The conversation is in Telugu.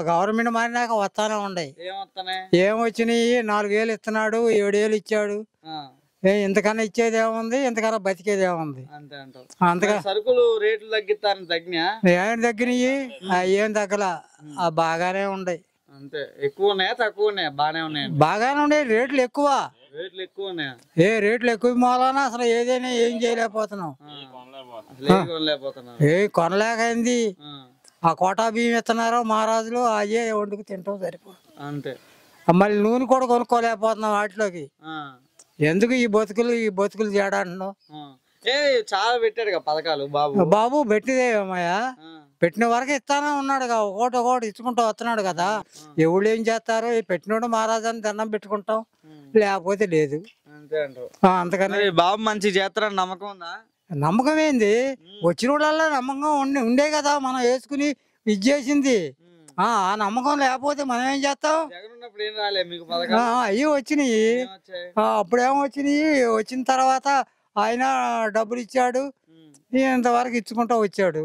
గవర్నమెంట్ మారినాక వస్తానే ఉన్నాయి. ఏం వచ్చినాయి? 4,000 ఇస్తున్నాడు, 7,000 ఇచ్చాడు. ఇంతకన్నా ఇచ్చేది ఏముంది? ఇంతకన్నా బతికేది ఏముంది? అంతగా సరుకులు రేట్లు తగ్గినా ఏం తగ్గినాయి? ఏం తగ్గలా, బాగానే ఉన్నాయి. అంతే. ఎక్కువ ఉన్నాయా తక్కువ ఉన్నాయా? బాగానే ఉన్నాయి. రేట్లు ఎక్కువ. రేట్లు ఎక్కువ మూలాన అసలు ఏదైనా ఏం చేయలేకపోతున్నాం. కొనలేకైంది. ఆ కోటా బియ్యం ఇస్తున్నారు మహారాజులు, అయ్యే వండుకు తింటాం సరిపోదు. అంతే. మళ్ళీ నూనె కూడా కొనుక్కోలేకపోతున్నాం వాటిలోకి. ఎందుకు ఈ బతుకులు చేయడా అంటున్నావు? చాలా పెట్టాడు పథకాలు బాబు. పెట్టిదేమయ్యా, పెట్టిన వరకు ఇస్తానే ఉన్నాడు. ఒకటి ఇచ్చుకుంటూ వస్తున్నాడు కదా. ఎవళ్ళు ఏం చేస్తారు? పెట్టినోడు మహారాజాని దండం పెట్టుకుంటాం, లేకపోతే లేదు. అంతకని బాబు మంచి చేస్తారని నమ్మకం ఉందా? నమ్మకం ఏంది? వచ్చిన వాళ్ళ నమ్మకం ఉండే కదా మనం వేసుకుని ఇది చేసింది. ఆ నమ్మకం లేకపోతే మనం ఏం చేస్తాం? అవి వచ్చినాయి. అప్పుడేమో వచ్చినాయి. వచ్చిన తర్వాత ఆయన డబ్బులు ఇచ్చాడు, ఇంతవరకు ఇచ్చుకుంటూ వచ్చాడు.